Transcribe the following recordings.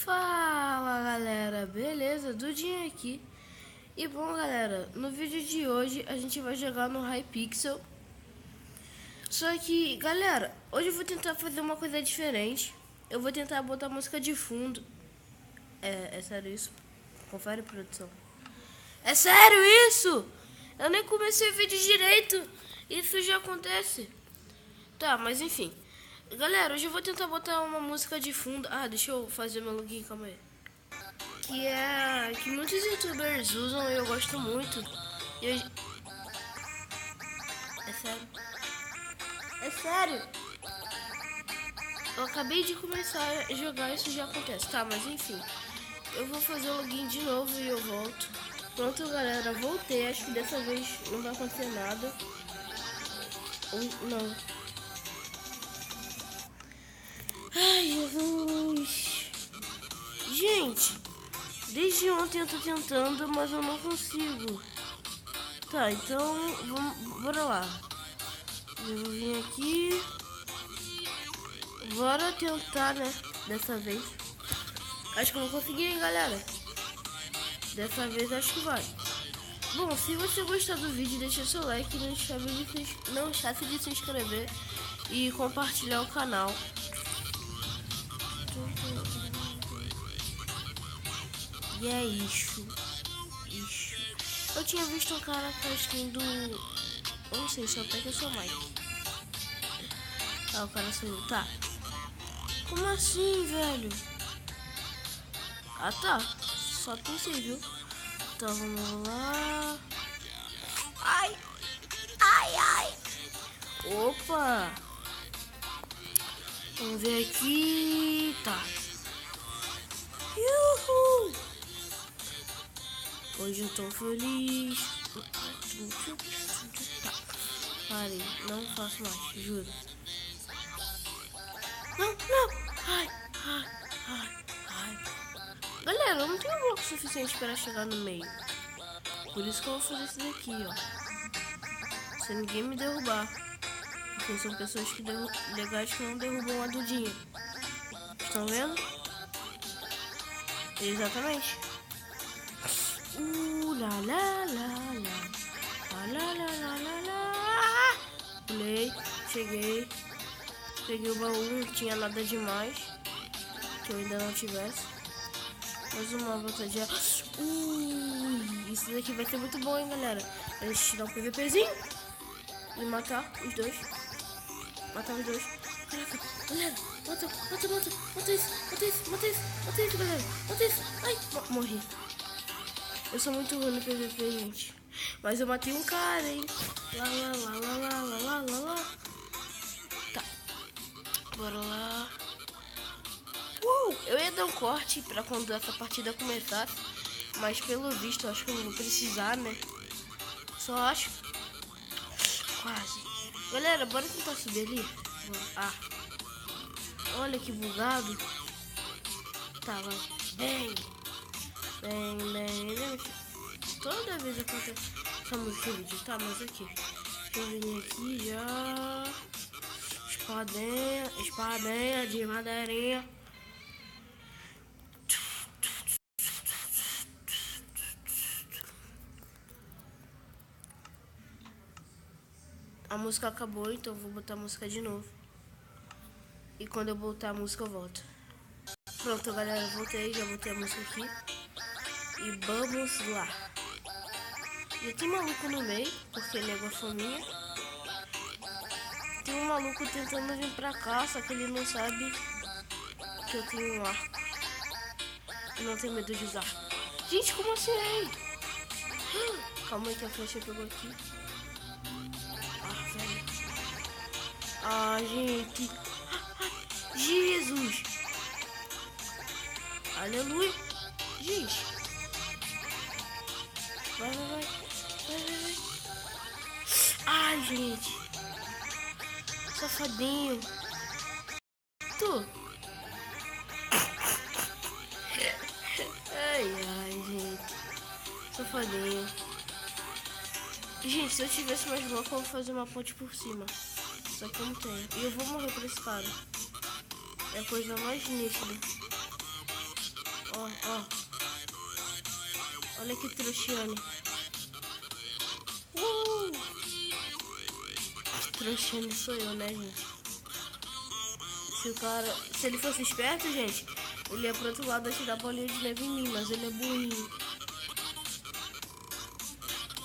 Fala galera, beleza? Dudinho aqui. E bom galera, no vídeo de hoje a gente vai jogar no Hypixel. Só que galera, hoje eu vou tentar fazer uma coisa diferente. Eu vou tentar botar música de fundo. É sério isso? Confere, produção. É sério isso? Eu nem comecei o vídeo direito. Isso já acontece. Tá, mas enfim. Galera, hoje eu vou tentar botar uma música de fundo. Ah, deixa eu fazer meu login, calma aí. Que muitos youtubers usam e eu gosto muito. É sério. É sério. Eu acabei de começar a jogar, isso já acontece. Tá, mas enfim. Eu vou fazer o login de novo e eu volto. Pronto, galera, voltei. Acho que dessa vez não vai acontecer nada. Ou não. Ai, Jesus. Gente, desde ontem eu tô tentando, mas eu não consigo. Tá, então, bora lá. Eu vou vir aqui. Bora tentar, né? Dessa vez. Acho que eu vou conseguir, hein, galera. Dessa vez acho que vai. Bom, se você gostar do vídeo, deixa seu like. Não esquece de se inscrever e compartilhar o canal. E é isso. Eu tinha visto um cara com a skin do... Eu não sei, só pega o seu Mike. Ah, o cara saiu. Tá. Como assim, velho? Ah, tá. Só pensei, viu? Então, vamos lá. Ai. Opa. Vamos ver aqui. Tá. Uhul. Hoje eu tô feliz. Tá. Parei. Não faço mais, juro. Não. Ai. Galera, eu não tenho bloco suficiente para chegar no meio. Por isso que eu vou fazer isso daqui, ó. Se ninguém me derrubar. Porque são pessoas legais que não derrubam a Dudinha. Estão vendo? Exatamente. Pulei, cheguei. Peguei o baú, não tinha nada demais. Que eu ainda não tivesse. Mais uma voltadinha. Isso daqui vai ser muito bom, hein, galera. A gente tirar um PVPzinho e matar os dois. Matar os dois. Caraca, galera. Mata isso, galera. Mata isso. Ai, morri. Eu sou muito ruim no PVP, gente. Mas eu matei um cara, hein. Lá. Tá. Bora lá. Eu ia dar um corte pra quando essa partida começar. Mas pelo visto, eu acho que eu não vou precisar, né? Só acho. Quase. Galera, bora tentar subir ali. Ah. Olha que bugado. Tá, vai. Bem. Toda vez acontece essa música no vídeo. Tá, mas aqui. Deixa eu vir aqui já. Espadinha de madeirinha. A música acabou, então eu vou botar a música de novo. E quando eu botar a música eu volto. Pronto, galera, eu voltei, já botei a música aqui. E vamos lá. E tem maluco no meio, porque ele é igual a fominha. Tem um maluco tentando vir pra cá, só que ele não sabe que eu tenho um arco. Eu não tenho medo de usar. Gente, como assim, hein? Calma aí que a flecha pegou aqui. Ah, velho. Ah, gente. Jesus. Aleluia. Gente. Vai. Ai, gente. Safadinho. Tu. Ai, gente. Safadinho. Gente, se eu tivesse mais bloco, eu vou fazer uma ponte por cima. Só que eu não tenho. E eu vou morrer por esse cara. É a coisa mais nítida. Ó, ó. Olha que trouxiane. Trouxiane sou eu, né, gente? Se ele fosse esperto, gente, ele ia pro outro lado atirar bolinha de neve em mim, mas ele é burrinho.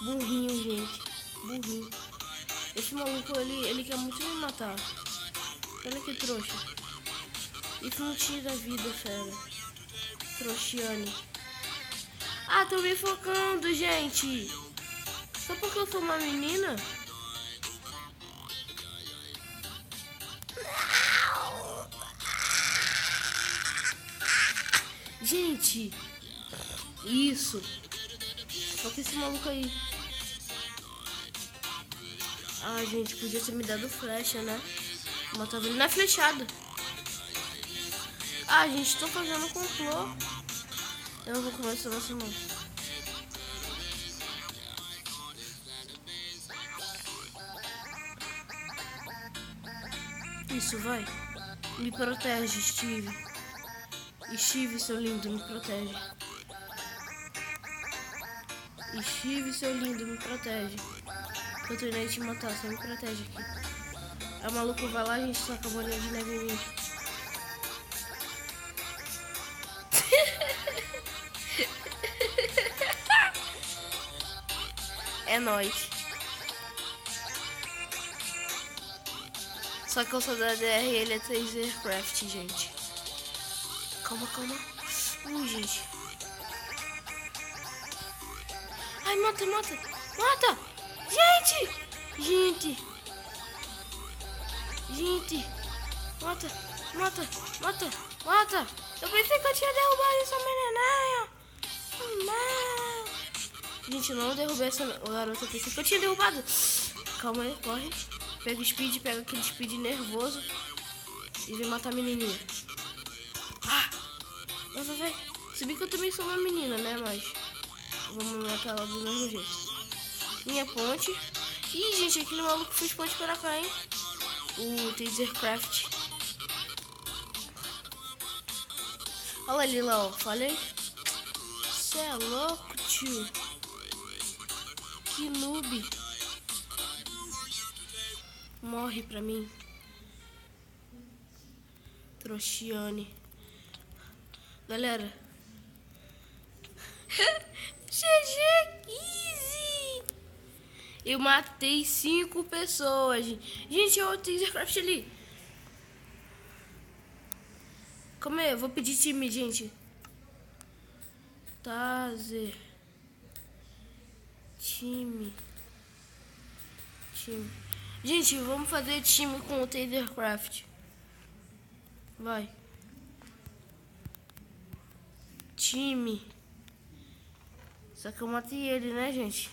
Burrinho, gente. Burrinho. Esse maluco, ele quer muito me matar. Olha que trouxa. Isso não tira a vida, fera. Trouxiane. Ah, tô me focando, gente. Só porque eu sou uma menina? Gente. Isso. Só que esse maluco aí. Ah, gente, podia ter me dado flecha, né? Matava ele na flechada. Ah, gente, tô fazendo complô. Eu não vou começar nessa mão. Isso, vai. Me protege, Steve. Steve, seu lindo, me protege. Steve, seu lindo, me protege. Eu treinei te matar, só me protege aqui. Aí o maluco vai lá, a gente taca a bolinha de neve em mim. É nóis. Só que eu sou da DR e ele é 3 Aircraft, gente. Calma, calma. Gente. Ai, mata, mata. Mata! Gente! Gente! Gente! Mata, mata, mata, mata! Eu pensei que eu tinha derrubado essa menininha! Não! Gente, eu não derrubei essa garota. Eu pensei que eu tinha derrubado. Calma aí, corre. Pega o speed, pega aquele speed nervoso. E vem matar a menininha. Ah! Vai. Se bem que eu também sou uma menina, né? Mas vamos matar ela do mesmo jeito. Minha ponte. Ih, gente, aquele maluco fez ponte para cá, hein? O Tasercraft. Olha ali lá, ó. Falei. Cê é louco, tio. Que noob. Morre pra mim. Trouxiane. Galera. GG easy. Eu matei 5 pessoas. Gente, olha o Tasercraft ali. Calma aí, eu vou pedir time, gente. Taser. Time. Gente, vamos fazer time com o Tasercraft. Vai. Time. Só que eu matei ele, né, gente?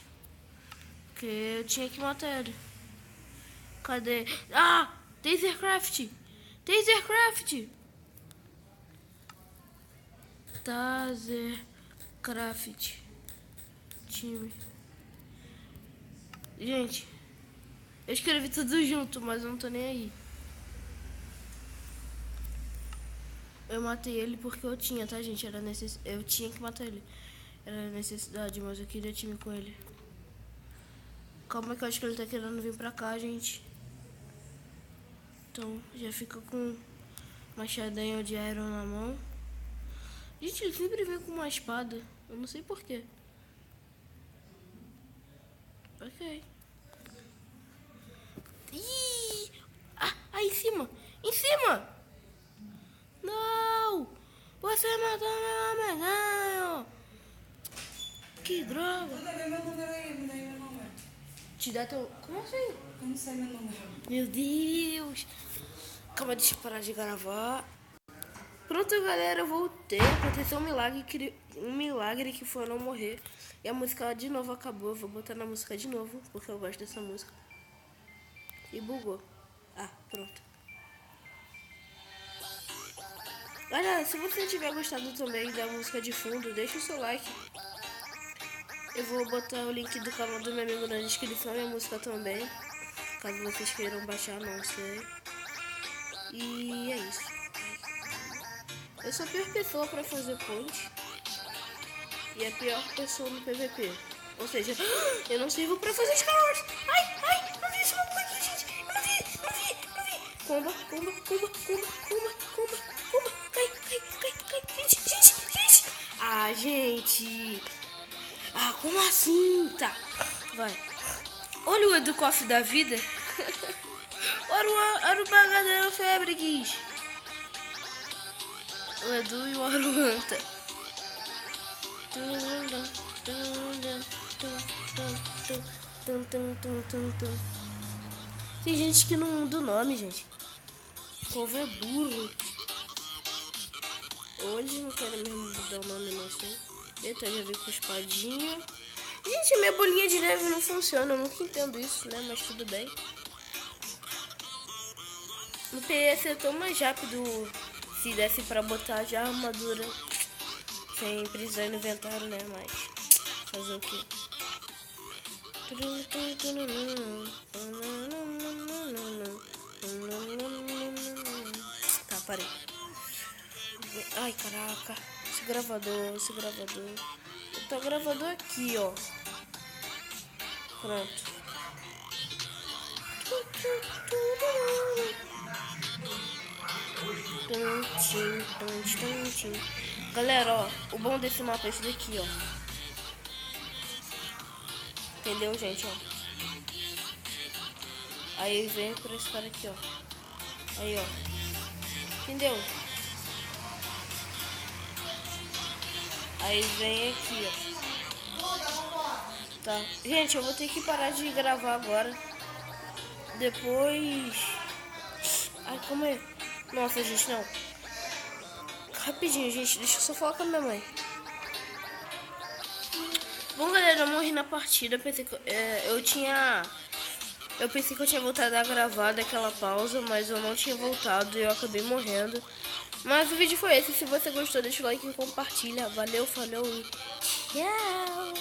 Porque eu tinha que matar ele. Cadê? Ah! Tasercraft! Tasercraft! Tasercraft. Time. Gente, eu escrevi tudo junto, mas eu não tô nem aí. Eu matei ele porque eu tinha, tá, gente? Eu tinha que matar ele. Era necessidade, mas eu queria time com ele. Calma que eu acho que ele tá querendo vir pra cá, gente. Então, já fica com machadinho de iron na mão. Gente, ele sempre vem com uma espada. Eu não sei porquê. Ok. Ih! Ah, em cima! Em cima! Não! Você matou meu amiguinho! Que droga! Manda ver meu número aí, me dá aí meu número. Te dá teu... Como assim? Eu não sei meu número. Meu Deus! Calma, deixa eu parar de gravar. Pronto, galera, eu voltei. Aconteceu um milagre que foi não morrer. E a música de novo acabou. Eu vou botar na música de novo, porque eu gosto dessa música. E bugou. Ah, pronto. Galera, se você tiver gostado também da música de fundo, deixa o seu like. Eu vou botar o link do canal do meu amigo na descrição e a música também. Caso vocês queiram baixar, não sei. E é isso. Eu sou a pior pessoa pra fazer ponte. E a pior pessoa no PVP. Ou seja, eu não sirvo pra fazer Skywars. Ai, não vi esse maluco aqui, gente. Não vi. Comba. Cai. Gente. Ah, gente. Ah, como assim? Tá, vai. Olha o Educoff da vida. Olha o Bagadeiro Febregues. O Edu e o Aruanta. Tem gente que não muda o nome, gente. O povo é burro. Hoje não quero mesmo mudar o nome, não sei. Eita, já vi com espadinha. Gente, minha bolinha de neve não funciona. Eu nunca entendo isso, né? Mas tudo bem. No PS é tão mais rápido se desse pra botar já a armadura sem precisar no inventário, né? Mas fazer o quê? Tá, parei. Ai, caraca. Esse gravador. Tá gravador aqui, ó. Pronto. Galera, ó, o bom desse mapa é esse daqui, ó. Entendeu, gente, ó? Aí vem por esse cara aqui, ó. Aí, ó. Entendeu? Aí vem aqui, ó. Tá. Gente, eu vou ter que parar de gravar agora. Depois... Ai, como é? Nossa, gente, não. Rapidinho, gente. Deixa eu só falar com a minha mãe. Bom, galera, eu morri na partida. Eu pensei que eu tinha voltado a gravar daquela pausa, mas eu não tinha voltado e eu acabei morrendo. Mas o vídeo foi esse. Se você gostou, deixa o like e compartilha. Valeu, falou e tchau!